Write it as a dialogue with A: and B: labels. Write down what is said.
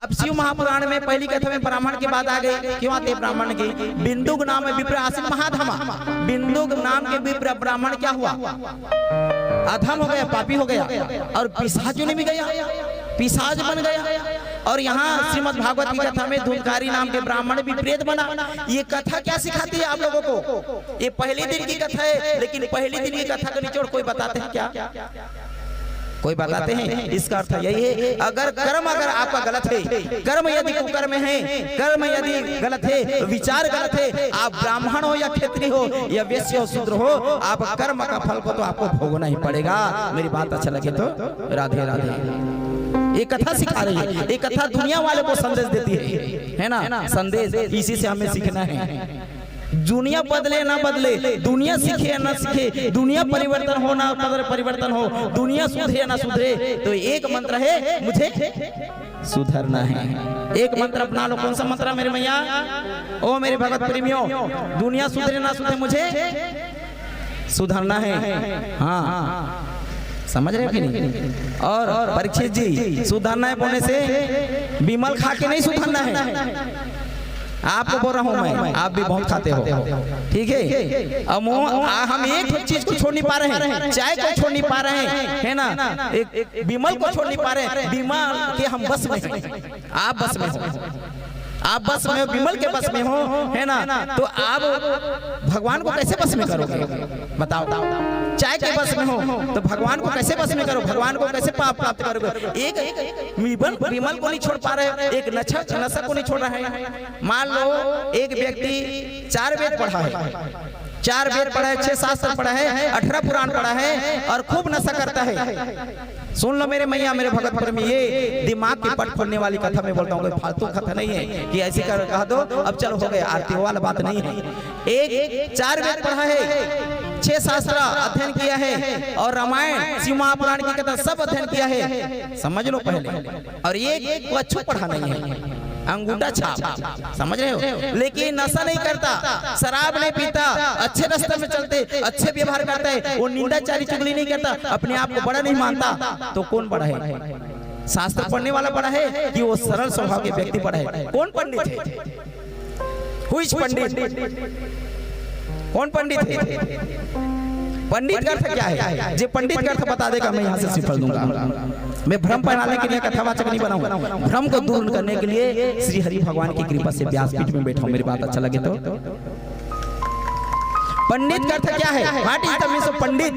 A: अब शिव महापुराण में पहली कथा में ब्राह्मण की बात आ गई। क्यों आते ब्राह्मण की? बिंदुक नाम है विप्र आसिन महाधमा। बिंदुक नाम के विप्र ब्राह्मण क्या हुआ? अधम हो गया, पापी हो गया और पिशाच में भी गया, पिशाच बन गया। और यहाँ श्रीमद् भागवत की कथा में धूमकारी नाम के ब्राह्मण भी प्रेत बना। ये कथा क्या सिखाती है आप लोगों को? ये पहले दिन की कथा है, लेकिन पहले दिन की कथा का निचोड़ कोई बताते हैं क्या? कोई बताते हैं? इसका अर्थ यही है, अगर कर्म अगर आपका गलत है, कर्म यदि कुकर्म है, कर्म यदि गलत है, विचार गलत है, आप ब्राह्मण हो या क्षत्रिय हो या वैश्य हो शूद्र हो, आप कर्म का फल को तो आपको भोगना ही पड़ेगा। मेरी बात अच्छा लगे तो राधे राधे। ये कथा सिखा रही है, ये कथा दुनिया वाले को संदेश देती है ना? संदेश इसी से हमें सीखना है। दुनिया बदले ना बदले, दुनिया सीखे ना सीखे, दुनिया परिवर्तन हो ना परिवर्तन हो, दुनिया सुधरे ना सुधरे, तो एक मंत्र है, मुझे सुधरना है। एक मंत्र अपना लो। कौन सा मंत्र मेरे मैया? ओ मेरे भगत प्रेमियों, दुनिया सुधरे ना सुधरे, मुझे सुधरना है। हाँ, समझ रहे हो कि नहीं? और परीक्षित जी, सुधरना है बोलने से विमल खा के नहीं सुधरना है। आपको बोल रहा हूँ मैं, आप भी बहुत खाते हो, ठीक है? अब हम एक चीज को छोड़ नहीं पा रहे हैं, चाय को छोड़ नहीं पा रहे हैं, है ना? एक विमल को छोड़ नहीं पा रहे हैं। विमल के हम बस में हैं, आप बस में हो, आप बस में हो, विमल के बस में हो, है ना? तो आप भगवान को कैसे बस में करोगे? बताओ। चाय के बस में हो तो भगवान को कैसे बस में करो? भगवान को कैसे प्राप्त करोगे? एक विमल को नहीं छोड़ पा रहे, एक नशा को नहीं छोड़ रहा है। मान लो एक व्यक्ति 4 वेद पढ़ा है, 4 वेद पढ़ा है, 6 शास्त्र पढ़ा है, 18 पुराण पढ़ा है और खूब नशा करता है। सुन लो मेरे मैया, मेरे भगत प्रेमी, ये दिमाग की पट खोलने वाली कथा मैं बोलता हूँ, कोई फालतू कथा नहीं है कि ऐसी कर कह दो अब चलो हो गया, आरती वाला बात नहीं है। एक 4 वेद पढ़ा है, 6 शास्त्र अध्ययन किया है और रामायण शिव महापुराण की कथा सब अध्ययन किया है, समझ लो पहले। और एक अच्छू पढ़ा नहीं है, अंगूठा छाप, समझ रहे हो? लेकिन नशा नहीं करता, शराब नहीं पीता, अच्छे रास्ते में चलते, अच्छे व्यवहार करता है, वो निंदा चारी चुगली नहीं करता, अपने आप को बड़ा नहीं मानता, तो कौन बड़ा है? शास्त्र पढ़ने वाला बड़ा है कि वो सरल स्वभाव के व्यक्ति बड़ा है? कौन पंडित है? हुई पंडित? कौन पंडित है? पंडित का अर्थ क्या है? जो पंडित का अर्थ बता देगा मैं यहाँ से सिफल दूंगा। मैं भ्रम फैलाने के लिए कथावाचक नहीं बनाऊंगा, भ्रम को दूर करने के लिए श्री हरि भगवान की कृपा से व्यासपीठ में बैठा हूं। मेरी बात अच्छा लगे तो। पंडित का अर्थ क्या है? What is the meaning of Pandit?